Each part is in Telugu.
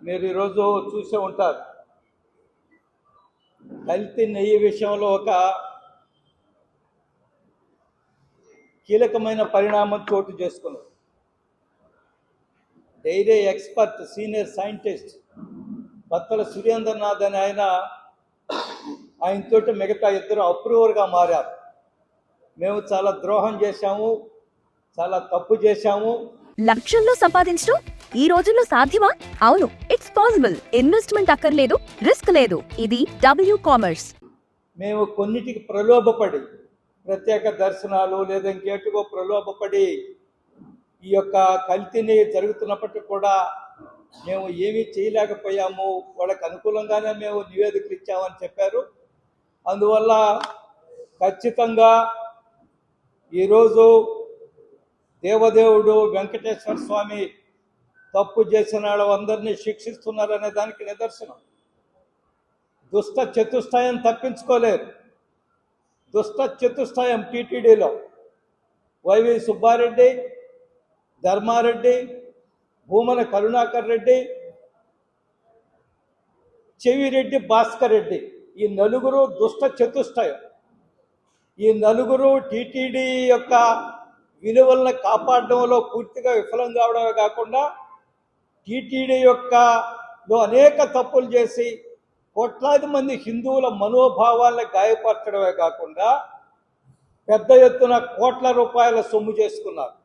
మీరు ఈరోజు చూసే ఉంటారు. కల్తీ నెయ్యి విషయంలో ఒక కీలకమైన పరిణామం చోటు చేసుకున్నారు. Dairy expert senior scientist Battala Surendranath అని ఆయనతోటి మిగతా ఇద్దరు అప్రూవర్గా మారారు. మేము చాలా ద్రోహం చేశాము, చాలా తప్పు చేశాము. లక్షల్లో సంపాదించడం ఈ రోజుల్లో సాధ్యమా? అవును, ఇట్స్ పాసిబుల్. ఇన్వెస్ట్మెంట్ అక్కర్లేదు, రిస్క్ లేదు. ఇది W కామర్స్. మేము కొన్నిటికి ప్రలోభపడి, ప్రత్యేక దర్శనాలు లేదా ఇంకేటికో ప్రలోభపడి ఈ యొక్క కల్తీని జరుగుతున్నప్పటికీ కూడా మేము ఏమీ చేయలేకపోయాము. వాళ్ళకి అనుకూలంగానే మేము నివేదికలు ఇచ్చామని చెప్పారు. అందువల్ల ఖచ్చితంగా ఈరోజు దేవదేవుడు వెంకటేశ్వర స్వామి తప్పు చేసిన వాళ్ళందరినీ శిక్షిస్తున్నారనే దానికి నిదర్శనం. దుష్ట చతుష్టయం తప్పించుకోలేరు. దుష్ట చతుష్టయం టీటీడీలో వైవి సుబ్బారెడ్డి, ధర్మారెడ్డి, భూమన కరుణాకర్ రెడ్డి, చెవిరెడ్డి, భాస్కర్ రెడ్డి, ఈ నలుగురు దుష్ట చతుష్టయం. ఈ నలుగురు టీటీడీ యొక్క విలువలను కాపాడడంలో పూర్తిగా విఫలం కావడమే కాకుండా టీటీడీ లో అనేక తప్పులు చేసి కోట్లాది మంది హిందువుల మనోభావాలను గాయపరచడమే కాకుండా పెద్ద ఎత్తున కోట్ల రూపాయల సొమ్ము చేసుకున్నారు.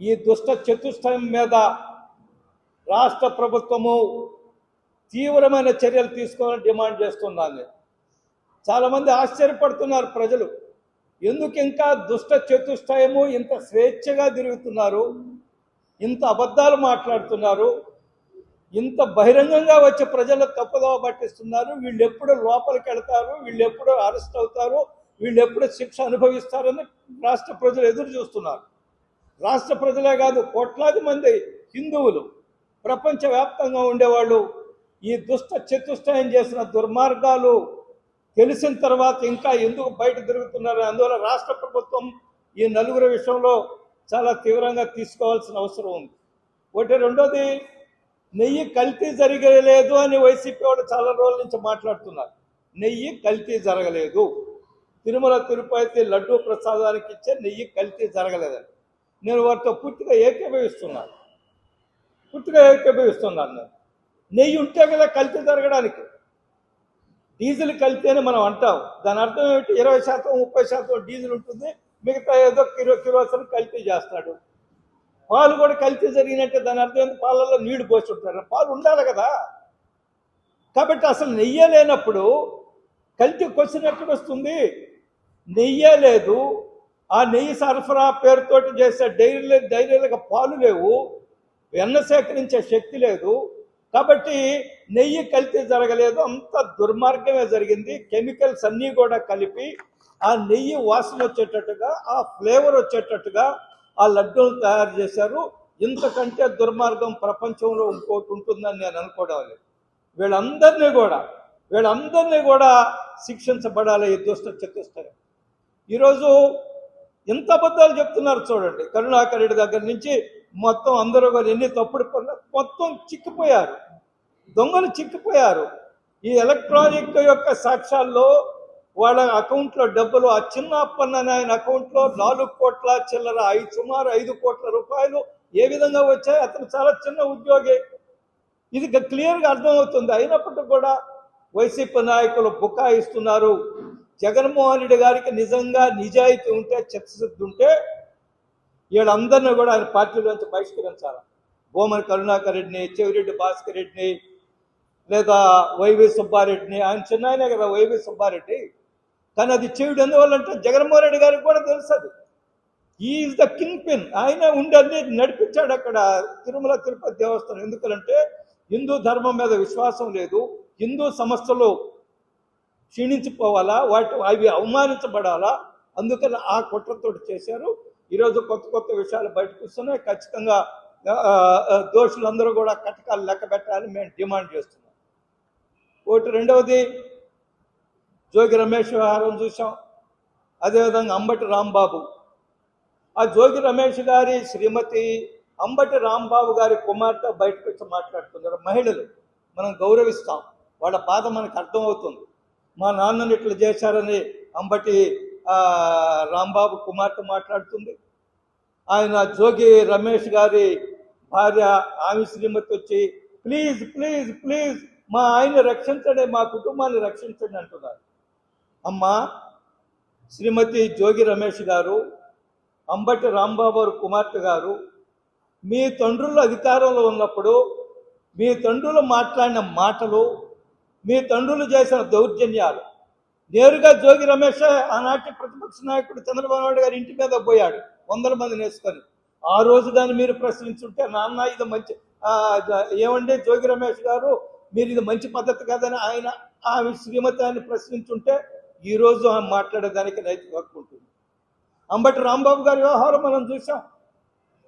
ఈ దుష్ట చతుష్టయం మీద రాష్ట్ర ప్రభుత్వము తీవ్రమైన చర్యలు తీసుకోవాలని డిమాండ్ చేస్తున్నాను. చాలామంది ఆశ్చర్యపడుతున్నారు ప్రజలు, ఎందుకు ఇంకా దుష్ట చతుష్టయము ఇంత స్వేచ్ఛగా తిరుగుతున్నారు, ఇంత అబద్ధాలు మాట్లాడుతున్నారు, ఇంత బహిరంగంగా వచ్చి ప్రజలకు తప్పుదోవ పట్టిస్తున్నారు, వీళ్ళు ఎప్పుడు లోపలికి వెళ్తారు, వీళ్ళు ఎప్పుడు అరెస్ట్ అవుతారు, వీళ్ళు ఎప్పుడు శిక్ష అనుభవిస్తారని రాష్ట్ర ప్రజలు ఎదురు చూస్తున్నారు. రాష్ట్ర ప్రజలే కాదు, కోట్లాది మంది హిందువులు ప్రపంచవ్యాప్తంగా ఉండేవాళ్ళు ఈ దుష్ట చతుష్టయం చేసిన దుర్మార్గాలు తెలిసిన తర్వాత ఇంకా ఎందుకు బయట తిరుగుతున్నారు. అందువల్ల రాష్ట్ర ప్రభుత్వం ఈ నలుగురు విషయంలో చాలా తీవ్రంగా తీసుకోవాల్సిన అవసరం ఉంది. ఒకటి. రెండోది, నెయ్యి కల్తీ జరగలేదు అని వైసీపీ వాళ్ళు చాలా రోజుల నుంచి మాట్లాడుతున్నారు. నెయ్యి కల్తీ జరగలేదు. తిరుమల తిరుపతి లడ్డూ ప్రసాదానికి ఇచ్చే నెయ్యి కల్తీ జరగలేదని నేను వారితో పూర్తిగా ఏకీభవిస్తున్నాను. నేను నెయ్యి ఉంటే కదా కల్తీ జరగడానికి. డీజిల్ కల్తీ అని మనం అంటాం, దాని అర్థం ఏమిటి? 20%, 30% డీజిల్ ఉంటుంది, మిగతా ఏదో కిరోసిన్ కల్తీ చేస్తాడు. పాలు కూడా కల్తీ జరిగినట్టే, దాని అర్థం ఏంటి? పాలల్లో నీళ్లు పోస్తుంటారు, పాలు ఉండాలి కదా. కాబట్టి అసలు నెయ్యే లేనప్పుడు కల్తీ క్వశ్చన్ ఎక్కడ వస్తుంది? నెయ్యే లేదు, ఆ నెయ్యి సరఫరా పేరుతోటి చేసే డైరీలకు పాలు లేవు, వెన్న సేకరించే శక్తి లేదు. కాబట్టి నెయ్యి కల్తీ జరగలేదు, అంత దుర్మార్గమే జరిగింది. కెమికల్స్ అన్నీ కూడా కలిపి ఆ నెయ్యి వాసన వచ్చేటట్టుగా, ఆ ఫ్లేవర్ వచ్చేటట్టుగా ఆ లడ్డూలు తయారు చేశారు. ఇంతకంటే దుర్మార్గం ప్రపంచంలో ఇంకోటి ఉంటుందని నేను అనుకోవడం లేదు. వీళ్ళందరినీ కూడా శిక్షించబడాలి ఈ దుష్ట చతుష్టయం. ఈరోజు ఎంత అబద్ధాలు చెప్తున్నారు చూడండి. కరుణాకర్ రెడ్డి దగ్గర నుంచి మొత్తం అందరూ కూడా ఎన్ని తప్పుడు పనులు, మొత్తం చిక్కిపోయారు, దొంగలు చిక్కిపోయారు. ఈ ఎలక్ట్రానిక్ యొక్క సాక్ష్యాల్లో వాళ్ళ అకౌంట్లో డబ్బులు, ఆ చిన్న అప్పన్న ఆయన అకౌంట్లో 4 కోట్ల చిల్లర, సుమారు 5 కోట్ల రూపాయలు ఏ విధంగా వచ్చాయి? అతను చాలా చిన్న ఉద్యోగి, ఇది క్లియర్గా అర్థమవుతుంది. అయినప్పటికీ కూడా వైసీపీ నాయకులు బుకాయిస్తున్నారు. జగన్మోహన్ రెడ్డి గారికి నిజంగా నిజాయితీ ఉంటే, చిత్తశుద్ధి ఉంటే వీళ్ళందరినీ కూడా ఆయన పార్టీలోంచి బహిష్కరించాలి. భూమన కరుణాకర్ రెడ్డిని, చెవిరెడ్డి భాస్కర్ రెడ్డిని, లేదా వైవి సుబ్బారెడ్డిని. ఆయన చిన్న ఆయనే కదా వైవి సుబ్బారెడ్డి, కానీ అది చెవిడు ఎందువల్లంటే జగన్మోహన్ రెడ్డి గారికి కూడా తెలుసు. అది ఈజ్ ద కింగ్ పిన్. ఆయన ఉండి అన్ని నడిపించాడు అక్కడ తిరుమల తిరుపతి దేవస్థానం. ఎందుకంటే హిందూ ధర్మం మీద విశ్వాసం లేదు, హిందూ సంస్థలు క్షీణించిపోవాలా, అవి అవమానించబడాలా, అందుకని ఆ కుట్రతోటి చేశారు. ఈరోజు కొత్త విషయాలు బయటకు వస్తున్నాయి. ఖచ్చితంగా దోషులందరూ కూడా కటకాలు లెక్క పెట్టాలని మేము డిమాండ్ చేస్తున్నాం. ఒకటి. రెండవది, జోగి రమేష్ వ్యవహారం చూసాం, అదేవిధంగా అంబటి రాంబాబు. ఆ జోగి రమేష్ గారి శ్రీమతి అంబటి రాంబాబు గారి కుమార్తె బయటకు వచ్చి మాట్లాడుతున్నారు. మహిళలు మనం గౌరవిస్తాం, వాళ్ళ బాధ మనకు అర్థమవుతుంది. మా నాన్నని ఇట్లా చేశారని అంబటి రాంబాబు కుమార్తె మాట్లాడుతుంది. ఆయన జోగి రమేష్ గారి భార్య ఆమె శ్రీమతి వచ్చి ప్లీజ్ ప్లీజ్ ప్లీజ్ మా ఆయన్ని రక్షించండి, మా కుటుంబాన్ని రక్షించండి అంటున్నారు. అమ్మా శ్రీమతి జోగి రమేష్ గారు, అంబటి రాంబాబు గారు కుమార్తె గారు, మీ తండ్రులు అధికారంలో ఉన్నప్పుడు మీ తండ్రులు మాట్లాడిన మాటలు, మీ తండ్రులు చేసిన దౌర్జన్యాలు, నేరుగా జోగి రమేష్ ఆనాటి ప్రతిపక్ష నాయకుడు చంద్రబాబు నాయుడు గారి ఇంటి మీద పోయాడు 100 మందిని వేసుకొని. ఆ రోజు దాన్ని మీరు ప్రశ్నించుంటే నాన్న ఇది మంచి ఏమండి జోగి రమేష్ గారు మీరు ఇది మంచి పద్ధతి కాదని ఆయన ఆ శ్రీమతి ఆయన ప్రశ్నించుంటే ఈరోజు ఆమె మాట్లాడేదానికి నైతిక హక్కు ఉంటుంది. అంబటి రాంబాబు గారి వ్యవహారం మనం చూసాం.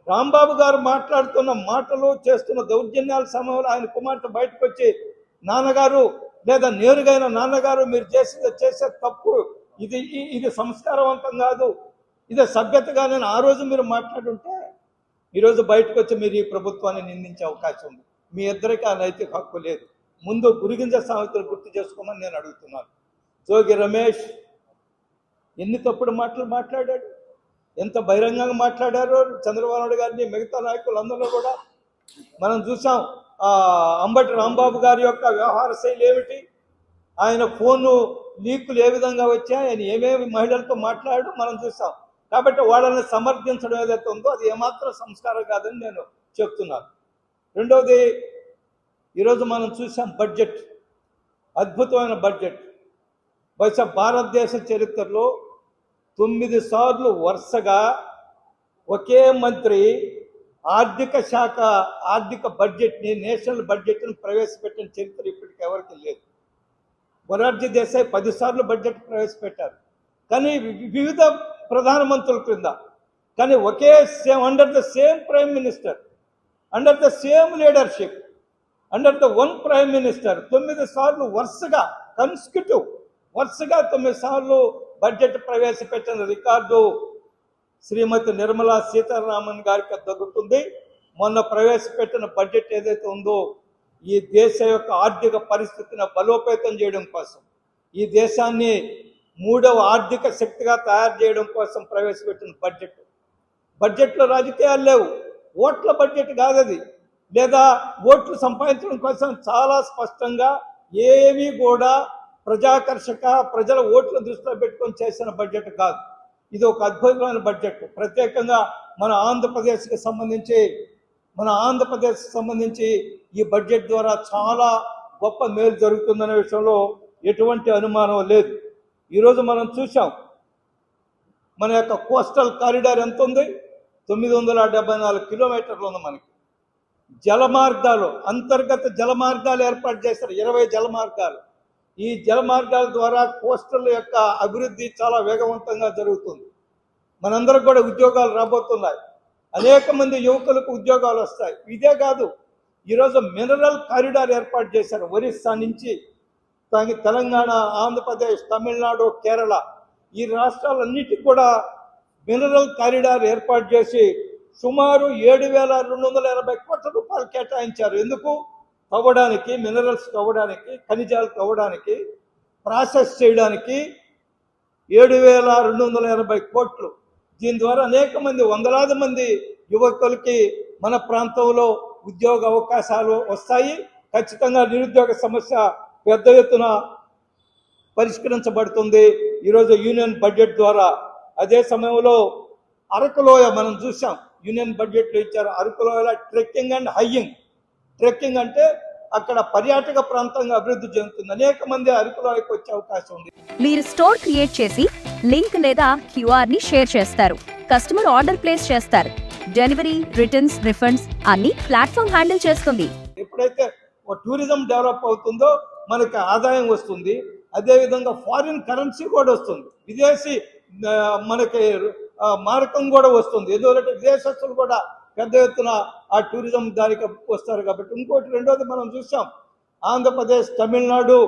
రాంబాబు గారు మాట్లాడుతున్న మాటలు, చేస్తున్న దౌర్జన్యాల సమయంలో ఆయన కుమార్తె బయటకు వచ్చి నాన్నగారు లేదా నేరుగా నాన్నగారు మీరు చేసే తప్పు, ఇది సంస్కారవంతం కాదు, ఇదే సభ్యతగా నేను ఆ రోజు మీరు మాట్లాడుంటే ఈరోజు బయటకు వచ్చి మీరు ఈ ప్రభుత్వాన్ని నిందించే అవకాశం ఉంది. మీ ఇద్దరికి ఆ నైతిక హక్కు లేదు. ముందు గురిగింజ సామెతలు గుర్తు చేసుకోమని నేను అడుగుతున్నాను. జోగి రమేష్ ఎన్ని తప్పుడు మాటలు మాట్లాడాడు, ఎంత బహిరంగంగా మాట్లాడారో చంద్రబాబు నాయుడు గారిని మిగతా నాయకులందరూ కూడా మనం చూసాం. అంబటి రాంబాబు గారి యొక్క వ్యవహార శైలి ఏమిటి, ఆయన ఫోను లీకులు ఏ విధంగా వచ్చాయి, ఆయన ఏమేమి మహిళలతో మాట్లాడాడు మనం చూసాం. కాబట్టి వాళ్ళని సమర్థించడం ఏదైతే ఉందో అది ఏమాత్రం సంస్కారం కాదని నేను చెప్తున్నాను. రెండవది, ఈరోజు మనం చూసాం బడ్జెట్, అద్భుతమైన బడ్జెట్. బహుశా భారతదేశ చరిత్రలో 9 సార్లు వరుసగా ఒకే మంత్రి ఆర్థిక బడ్జెట్ని, నేషనల్ బడ్జెట్ని ప్రవేశపెట్టిన చరిత్ర ఇప్పటికి ఎవరికి లేదు. మొరార్జీ దేశాయ్ 10 సార్లు బడ్జెట్ ప్రవేశపెట్టారు, కానీ వివిధ ప్రధానమంత్రుల క్రింద, కానీ ఒకే under the same prime minister, under the same leadership, under the one prime minister 9 సార్లు వరుసగా వరుసగా 9 సార్లు బడ్జెట్ ప్రవేశపెట్టిన రికార్డు శ్రీమతి నిర్మలా సీతారామన్ గారికి దక్కుతుంది. మొన్న ప్రవేశపెట్టిన బడ్జెట్ ఏదైతే ఉందో ఈ దేశ యొక్క ఆర్థిక పరిస్థితిని బలోపేతం చేయడం కోసం, ఈ దేశాన్ని 3వ ఆర్థిక శక్తిగా తయారు చేయడం కోసం ప్రవేశపెట్టిన బడ్జెట్లో రాజకీయాలు లేవు. ఓట్ల బడ్జెట్ కాదది, లేదా ఓట్లు సంపాదించడం కోసం చాలా స్పష్టంగా ఏమీ కూడా ప్రజాకర్షక ప్రజల ఓట్ల దృష్టిలో పెట్టుకొని చేసిన బడ్జెట్ కాదు. ఇది ఒక అద్భుతమైన బడ్జెట్. ప్రత్యేకంగా మన ఆంధ్రప్రదేశ్కి సంబంధించి ఈ బడ్జెట్ ద్వారా చాలా గొప్ప మేలు జరుగుతుందనే విషయంలో ఎటువంటి అనుమానం లేదు. ఈరోజు మనం చూసాం మన యొక్క కోస్టల్ కారిడార్ ఎంత ఉంది, 974 కిలోమీటర్లు ఉంది. మనకి జలమార్గాలు, అంతర్గత జలమార్గాలు ఏర్పాటు చేశారు, 20 జలమార్గాలు. ఈ జలమార్గాల ద్వారా కోస్టల్ యొక్క అభివృద్ధి చాలా వేగవంతంగా జరుగుతుంది. మనందరికి కూడా ఉద్యోగాలు రాబోతున్నాయి, అనేక మంది యువకులకు ఉద్యోగాలు వస్తాయి. ఇదే కాదు, ఈరోజు మినరల్ కారిడార్ ఏర్పాటు చేశారు. ఒరిస్సా నుంచి తెలంగాణ, ఆంధ్రప్రదేశ్, తమిళనాడు, కేరళ ఈ రాష్ట్రాలన్నిటికీ కూడా మినరల్ కారిడార్ ఏర్పాటు చేసి సుమారు 7,280 కోట్ల రూపాయలు కేటాయించారు. ఎందుకు? తవ్వడానికి, మినరల్స్ తవ్వడానికి, ఖనిజాలు తవ్వడానికి, ప్రాసెస్ చేయడానికి 7,280 కోట్లు. దీని ద్వారా అనేక మంది, వందలాది మంది యువకులకి మన ప్రాంతంలో ఉద్యోగ అవకాశాలు వస్తాయి. ఖచ్చితంగా నిరుద్యోగ సమస్య పెద్ద ఎత్తున పరిష్కరించబడుతుంది ఈరోజు యూనియన్ బడ్జెట్ ద్వారా. అదే సమయంలో అరకులోయ మనం చూసాం, యూనియన్ బడ్జెట్లో ఇచ్చారు. అరకులోయలో ట్రెక్కింగ్ అండ్ హైయింగ్. ట్రెక్కింగ్ అంటే అక్కడ పర్యాటక ప్రాంతంగా అభివృద్ధి చెందుతుంది. అనేక మంది అరకులోయకు వచ్చే అవకాశం ఉంది. మీరు స్టోర్ క్రియేట్ చేసి లింక్ లేదా QR ని షేర్ చేస్తారు. కస్టమర్ ఆర్డర్ ప్లేస్ చేస్తారు. డెలివరీ, రిటర్న్స్, రిఫండ్స్ అన్ని ప్లాట్ఫామ్ హ్యాండిల్ చేస్తుంది. ఎప్పుడైతే టూరిజం డెవలప్ అవుతుందో మనకి ఆదాయం వస్తుంది. అదేవిధంగా ఫారిన్ కరెన్సీ కూడా వస్తుంది, విదేశీ మనకి మారకం కూడా వస్తుంది. ఎందుకంటే విదేశస్తులు కూడా పెద్ద ఎత్తున ఆ టూరిజం దానికి వస్తారు కాబట్టి. ఇంకోటి, రెండోది మనం చూసాం, ఆంధ్రప్రదేశ్, తమిళనాడు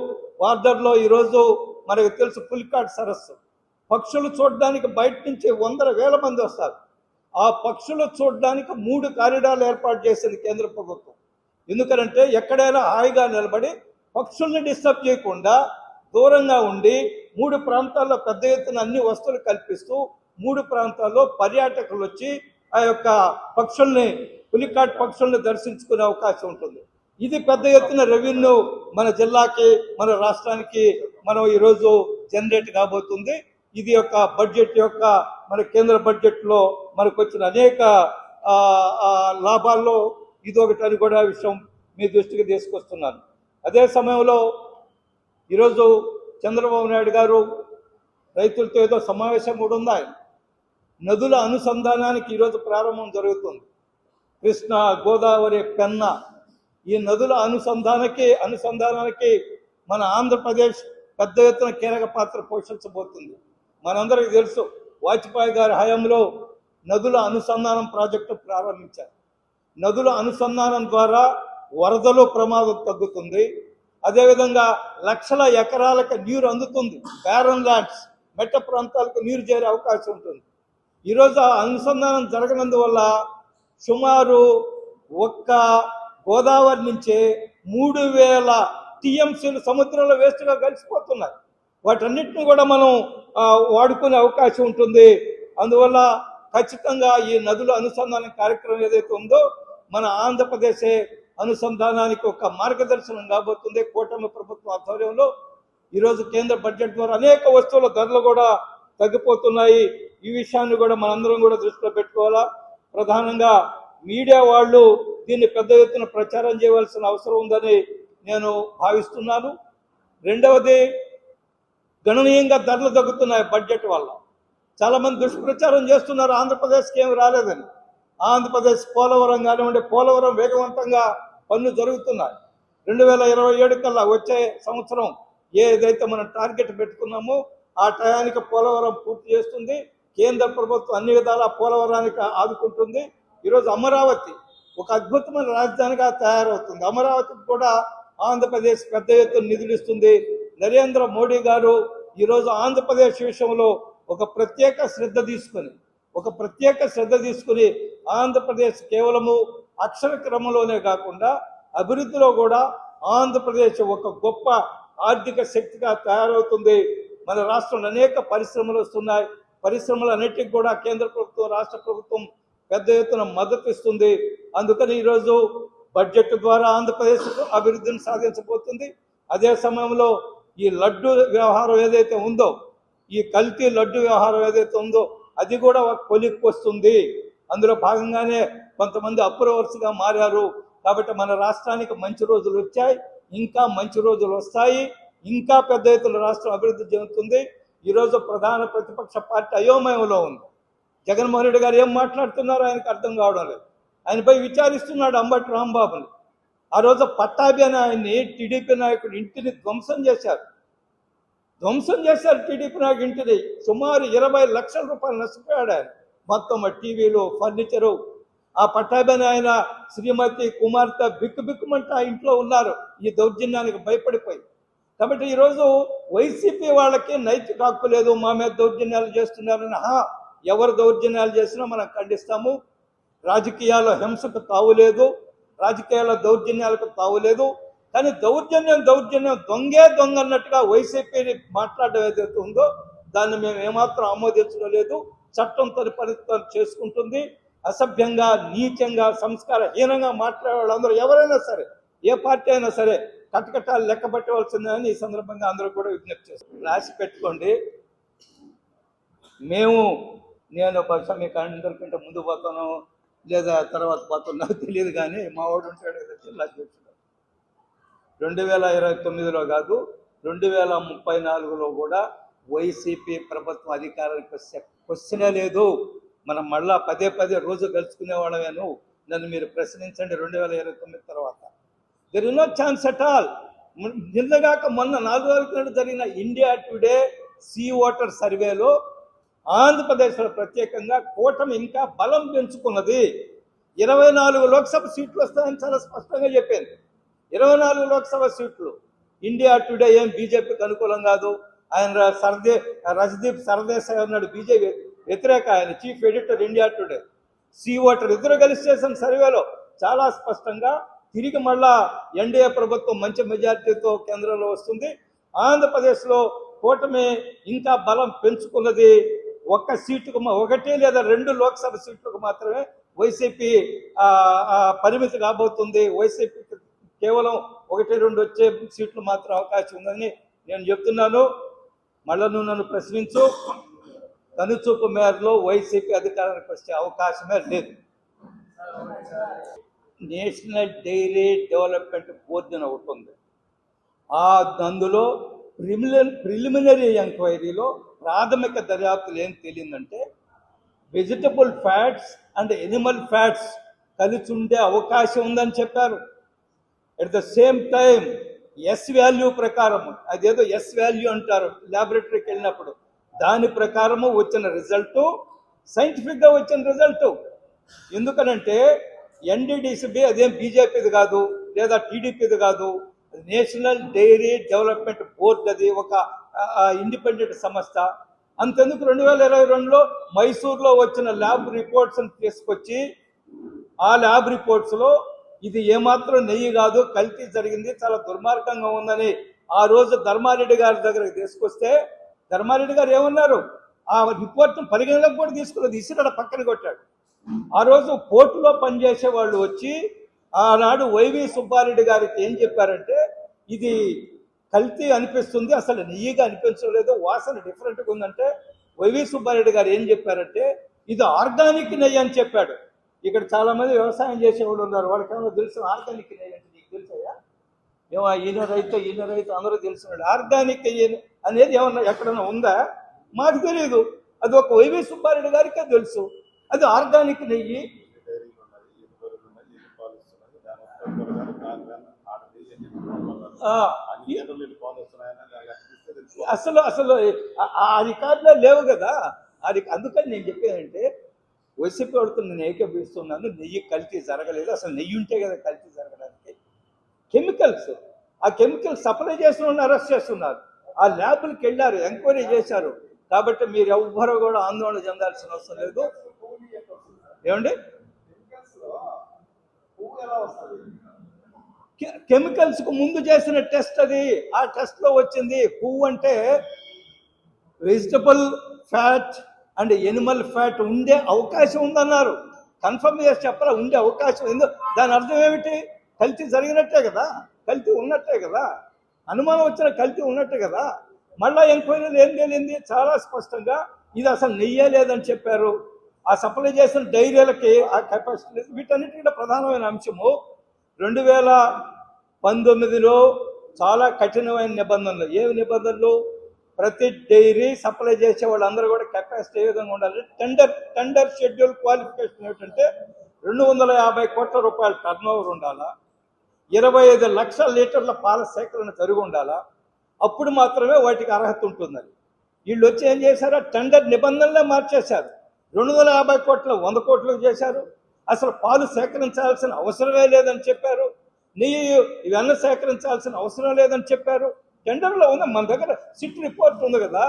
బార్డర్లో ఈరోజు మనకు తెలుసు పులికాట్ సరస్సు. పక్షులు చూడడానికి బయట నుంచి 100,000 మంది వస్తారు. ఆ పక్షులు చూడడానికి 3 కారిడార్లు ఏర్పాటు చేసింది కేంద్ర ప్రభుత్వం. ఎందుకంటే ఎక్కడైనా హాయిగా నిలబడి పక్షుల్ని డిస్టర్బ్ చేయకుండా దూరంగా ఉండి 3 ప్రాంతాల్లో పెద్ద ఎత్తున అన్ని వస్తువులు కల్పిస్తూ 3 ప్రాంతాల్లో పర్యాటకులు వచ్చి ఆ యొక్క పక్షుల్ని, పులికాట్ పక్షుల్ని దర్శించుకునే అవకాశం ఉంటుంది. ఇది పెద్ద ఎత్తున రెవెన్యూ మన జిల్లాకి, మన రాష్ట్రానికి మనం ఈరోజు జనరేట్ కాబోతుంది. ఇది యొక్క బడ్జెట్ యొక్క మన కేంద్ర బడ్జెట్లో మనకు వచ్చిన అనేక లాభాల్లో ఇది ఒకటని కూడా విషయం మీ దృష్టికి తీసుకొస్తున్నాను. అదే సమయంలో ఈరోజు చంద్రబాబు నాయుడు గారు రైతులతో ఏదో సమావేశం కూడా ఉంది. నదుల అనుసంధానానికి ఈరోజు ప్రారంభం జరుగుతుంది. కృష్ణ, గోదావరి, పెన్న ఈ నదుల అనుసంధానానికి మన ఆంధ్రప్రదేశ్ పెద్ద ఎత్తున కీలక పాత్ర పోషించబోతుంది. మనందరికీ తెలుసు, వాజ్పేయి గారి హయాంలో నదుల అనుసంధానం ప్రాజెక్టు ప్రారంభించారు. నదుల అనుసంధానం ద్వారా వరదలు ప్రమాదం తగ్గుతుంది. అదేవిధంగా లక్షల ఎకరాలకు నీరు అందుతుంది. బ్యారన్ ల్యాండ్స్, మెట్ట ప్రాంతాలకు నీరు చేరే అవకాశం ఉంటుంది. ఈరోజు ఆ అనుసంధానం జరగనందువల్ల సుమారు ఒక్క గోదావరి నుంచే 3000 టీఎంసీలు సముద్రంలో వేస్ట్గా కలిసిపోతున్నాయి. వాటన్నిటిని కూడా మనం వాడుకునే అవకాశం ఉంటుంది. అందువల్ల ఖచ్చితంగా ఈ నదుల అనుసంధానం కార్యక్రమం ఏదైతే ఉందో మన ఆంధ్రప్రదేశ్ అనుసంధానానికి ఒక మార్గదర్శనం కాబోతుంది. కూటమి ప్రభుత్వం ఆధ్వర్యంలో ఈరోజు కేంద్ర బడ్జెట్ ద్వారా అనేక వస్తువుల ధరలు కూడా తగ్గిపోతున్నాయి. ఈ విషయాన్ని కూడా మనందరం కూడా దృష్టిలో పెట్టుకోవాలా. ప్రధానంగా మీడియా వాళ్ళు దీన్ని పెద్ద ఎత్తున ప్రచారం చేయవలసిన అవసరం ఉందని నేను భావిస్తున్నాను. రెండవది, గణనీయంగా ధరలు తగ్గుతున్నాయి బడ్జెట్ వల్ల. చాలామంది దుష్ప్రచారం చేస్తున్నారు ఆంధ్రప్రదేశ్కి ఏమి రాలేదని. ఆంధ్రప్రదేశ్ పోలవరం కానివ్వండి, పోలవరం వేగవంతంగా పనులు జరుగుతున్నాయి. 2027 కల్లా వచ్చే సంవత్సరం ఏదైతే మనం టార్గెట్ పెట్టుకున్నామో ఆ టయానికి పోలవరం పూర్తి చేస్తుంది. కేంద్ర ప్రభుత్వం అన్ని విధాలా పోలవరానికి ఆదుకుంటుంది. ఈరోజు అమరావతి ఒక అద్భుతమైన రాజధానిగా తయారవుతుంది. అమరావతికి కూడా ఆంధ్రప్రదేశ్ పెద్ద ఎత్తున నిధులు ఇస్తుంది. నరేంద్ర మోడీ గారు ఈరోజు ఆంధ్రప్రదేశ్ విషయంలో ఒక ప్రత్యేక శ్రద్ధ తీసుకుని ఆంధ్రప్రదేశ్ కేవలము అక్షర క్రమంలోనే కాకుండా అభివృద్ధిలో కూడా ఆంధ్రప్రదేశ్ ఒక గొప్ప ఆర్థిక శక్తిగా తయారవుతుంది. మన రాష్ట్రంలో అనేక పరిశ్రమలు వస్తున్నాయి. పరిశ్రమలన్నిటికీ కూడా కేంద్ర ప్రభుత్వం, రాష్ట్ర ప్రభుత్వం పెద్ద ఎత్తున మద్దతు ఇస్తుంది. అందుకని ఈరోజు బడ్జెట్ ద్వారా ఆంధ్రప్రదేశ్ అభివృద్ధిని సాధించబోతుంది. అదే సమయంలో ఈ లడ్డు వ్యవహారం ఏదైతే ఉందో, ఈ కల్తీ లడ్డు వ్యవహారం ఏదైతే ఉందో అది కూడా ఒక కొలిక్కి వస్తుంది. అందులో భాగంగానే కొంతమంది అప్రూవర్స్గా మారారు. కాబట్టి మన రాష్ట్రానికి మంచి రోజులు వచ్చాయి, ఇంకా మంచి రోజులు వస్తాయి. ఇంకా పెద్ద ఎత్తున రాష్ట్రం అభివృద్ధి చెందుతుంది. ఈరోజు ప్రధాన ప్రతిపక్ష పార్టీ అయోమయంలో ఉంది. జగన్మోహన్ రెడ్డి గారు ఏం మాట్లాడుతున్నారో ఆయనకు అర్థం కావడం లేదు. ఆయనపై విచారిస్తున్నాడు అంబటి రాంబాబుని. ఆ రోజు పట్టాభి అని ఆయన్ని టీడీపీ నాయకుడు ఇంటిని ధ్వంసం చేశారు. టీడీపీ నాయకుడు ఇంటిని సుమారు 20 లక్షల రూపాయలు నష్టపోయాడు ఆయన. మొత్తం టీవీలు, ఫర్నిచరు. ఆ పట్టాభి అని ఆయన శ్రీమతి కుమార్తె బిక్కుమంటే ఆ ఇంట్లో ఉన్నారు ఈ దౌర్జన్యానికి భయపడిపోయి. కాబట్టి ఈరోజు వైసీపీ వాళ్ళకి నైతిక హక్కు లేదు, మా మీద దౌర్జన్యాలు చేస్తున్నారని. ఎవరు దౌర్జన్యాలు చేసినా మనం ఖండిస్తాము. రాజకీయాల హింసకు తావులేదు, రాజకీయాల దౌర్జన్యాలకు తావులేదు. కానీ దౌర్జన్యం దొంగ అన్నట్టుగా వైసీపీ మాట్లాడడం ఏదైతే ఉందో దాన్ని మేము ఏమాత్రం ఆమోదించడం లేదు. చట్టం తన పని చేసుకుంటుంది. అసభ్యంగా, నీచంగా, సంస్కారహీనంగా మాట్లాడే వాళ్ళందరూ ఎవరైనా సరే, ఏ పార్టీ అయినా సరే కటకటాలు లెక్క పెట్టవలసిందని ఈ సందర్భంగా అందరూ కూడా విజ్ఞప్తి చేస్తాం. రాసి పెట్టుకోండి. నేను బహుశా మీకు అందరికంటే ముందు పోతాను లేదా తర్వాత పోతాను నాకు తెలియదు, కానీ మా వాడు ఉంటాడు కదా జిల్లా అధ్యక్షుడు. 2029లో కాదు 2034లో కూడా వైసీపీ ప్రభుత్వం అధికారానికి వస్తే క్వశ్చనే లేదు. మనం మళ్ళా పదే రోజు కలుసుకునేవాళ్ళమేను. నన్ను మీరు ప్రశ్నించండి 2029 తర్వాత. There is no chance at all. నిన్నగాక మొన్న 4 రోజుల క్రితం జరిగిన ఇండియా టుడే సీ వాటర్ సర్వేలో ఆంధ్రప్రదేశ్లో ప్రత్యేకంగా కూటమి ఇంకా బలం పెంచుకున్నది. 24 లోక్సభ సీట్లు వస్తాయని చాలా స్పష్టంగా చెప్పింది. 24 లోక్సభ సీట్లు. ఇండియా టుడే ఏం బీజేపీకి అనుకూలం కాదు. ఆయన రజదీప్ సర్దేశాయ్ అన్నాడు బీజేపీ వ్యతిరేక, ఆయన chief editor India Today. C voter ఇద్దరు కలిసి చేసిన సర్వేలో చాలా స్పష్టంగా తిరిగి మళ్ళా ఎన్డీఏ ప్రభుత్వం మంచి మెజారిటీతో కేంద్రంలో వస్తుంది. ఆంధ్రప్రదేశ్లో కూటమి ఇంకా బలం పెంచుకున్నది. ఒక్క సీటుకు 1 లేదా 2 లోక్సభ సీట్లకు మాత్రమే వైసీపీ పరిమితి కాబోతుంది. వైసీపీకి కేవలం 1-2 వచ్చే సీట్లు మాత్రం అవకాశం ఉందని నేను చెప్తున్నాను. మళ్ళా నువ్వు నన్ను ప్రశ్నించు. కనుచూపు మేరలో వైసీపీ అధికారానికి వచ్చే అవకాశమే లేదు. నేషనల్ డైరీ డెవలప్మెంట్ బోర్డు అని ఒకటి ఉంది. అందులో ప్రిలిమినరీ ఎంక్వైరీలో ప్రాథమిక దర్యాప్తులు ఏం తేలిందంటే vegetable fats and animal fats కలిసి ఉండే అవకాశం ఉందని చెప్పారు. At the same time S value ప్రకారం, అదేదో ఎస్ వాల్యూ అంటారు ల్యాబొరేటరీకి వెళ్ళినప్పుడు, దాని ప్రకారము వచ్చిన రిజల్టు సైంటిఫిక్గా వచ్చిన రిజల్టు. ఎందుకనంటే ఎన్డీడీసీబీ అదేం బీజేపీది కాదు లేదా టీడీపీది కాదు, నేషనల్ డైరీ డెవలప్మెంట్ బోర్డు, అది ఒక ఇండిపెండెంట్ సంస్థ. అంతెందుకు 2022లో మైసూర్లో వచ్చిన ల్యాబ్ రిపోర్ట్స్ని తీసుకొచ్చి ఆ ల్యాబ్ రిపోర్ట్స్లో ఇది ఏమాత్రం నెయ్యి కాదు, కల్తీ జరిగింది, చాలా దుర్మార్గంగా ఉందని ఆ రోజు ధర్మారెడ్డి గారి దగ్గరకు తీసుకొస్తే ధర్మారెడ్డి గారు ఏమన్నారు, ఆ రిపోర్ట్ను పరిగణలోకి కూడా తీసుకున్నది ఇసిరాడ పక్కన కొట్టాడు. ఆ రోజు పోర్టులో పనిచేసే వాళ్ళు వచ్చి ఆనాడు వైవి సుబ్బారెడ్డి గారికి ఏం చెప్పారంటే ఇది కల్తీ అనిపిస్తుంది, అసలు నెయ్యిగా అనిపించలేదు, వాసన డిఫరెంట్గా ఉందంటే వైవి సుబ్బారెడ్డి గారు ఏం చెప్పారంటే ఇది ఆర్గానిక్ నెయ్యి అని చెప్పాడు. ఇక్కడ చాలామంది వ్యవసాయం చేసేవాళ్ళు ఉన్నారు, వాళ్ళకి ఏమన్నా తెలుసు ఆర్గానిక్ నెయ్యి అంటే? నీకు తెలుసాయా? ఏమో ఈయన రైతు అందరూ తెలిసినాడు. ఆర్గానిక్ అనేది ఏమన్నా ఎక్కడన్నా ఉందా? మాకు తెలియదు. అది ఒక వైవి సుబ్బారెడ్డి గారికే తెలుసు. అది ఆర్గానిక్ నెయ్యి. అసలు ఆ రికార్డులో లేవు కదా. అందుకని నేను చెప్పేదంటే వైసీపీ వాడుతో నేను ఏకీభవిస్తున్నాను. నెయ్యి కల్తీ జరగలేదు. అసలు నెయ్యి ఉంటే కదా కల్తీ జరగడానికి. కెమికల్స్, ఆ కెమికల్స్ సప్లై చేసిన వాళ్ళని అరెస్ట్ చేస్తున్నారు. ఆ ల్యాబులకి వెళ్ళారు, ఎంక్వైరీ చేశారు. కాబట్టి మీరు ఎవ్వరూ కూడా ఆందోళన చెందాల్సిన అవసరం లేదు. ఏమండి, కెమికల్స్కు ముందు చేసిన టెస్ట్ అది. ఆ టెస్ట్లో వచ్చింది పువ్వు అంటే vegetable fat and Animal fat ఉండే అవకాశం ఉందన్నారు. కన్ఫర్మ్ చేసి చెప్పరా ఉండే అవకాశం ఎందుకు? దాని అర్థం ఏమిటి? కల్తీ జరిగినట్టే కదా, కల్తీ ఉన్నట్టే కదా, అనుమానం వచ్చిన కల్తీ ఉన్నట్టే కదా. మళ్ళా ఎంక్వైరీలు ఏం తేలింది? చాలా స్పష్టంగా ఇది అసలు నెయ్యే లేదని చెప్పారు. ఆ సప్లై చేసిన డైరీలకి ఆ కెపాసిటీ లేదు. వీటన్నిటికీ ప్రధానమైన అంశము 2019లో చాలా కఠినమైన నిబంధనలు. ఏమి నిబంధనలు? ప్రతి డైరీ సప్లై చేసే వాళ్ళందరూ కూడా కెపాసిటీ ఏ విధంగా ఉండాలి? టెండర్ షెడ్యూల్ క్వాలిఫికేషన్ ఏమిటంటే 250 కోట్ల రూపాయల టర్న్ ఓవర్ ఉండాలా, 25 లక్షల లీటర్ల పాల సేకరణ జరిగి ఉండాలా, అప్పుడు మాత్రమే వాటికి అర్హత ఉంటుందని. వీళ్ళు వచ్చి ఏం చేశారు? టెండర్ నిబంధనలే మార్చేశారు. 250 కోట్ల 100 కోట్లకు చేశారు. అసలు పాలు సేకరించాల్సిన అవసరమే లేదని చెప్పారు. నెయ్యి ఇవన్నీ సేకరించాల్సిన అవసరం లేదని చెప్పారు. టెండర్లో ఉంది, మన దగ్గర సిట్ రిపోర్ట్ ఉంది కదా.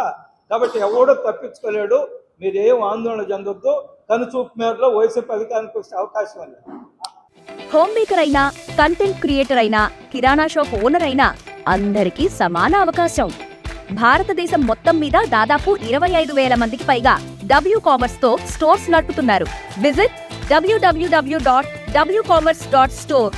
కాబట్టి ఎవడో తప్పించుకోలేడు. మీరు ఏం ఆందోళన చెందొద్దు. కనుచూపు మేరలో వైసీపీ అధికారానికి వచ్చే అవకాశం ఉంది. హోమ్ మేకర్ అయినా, కంటెంట్ క్రియేటర్ అయినా, కిరాణా షాప్ ఓనర్ అయినా అందరికీ సమాన అవకాశం. భారతదేశం మొత్తం మీద దాదాపు 25,000 మందికి పైగా W-Commerce తో స్టోర్స్ నడుపుతున్నారు. Visit www.wcommerce.store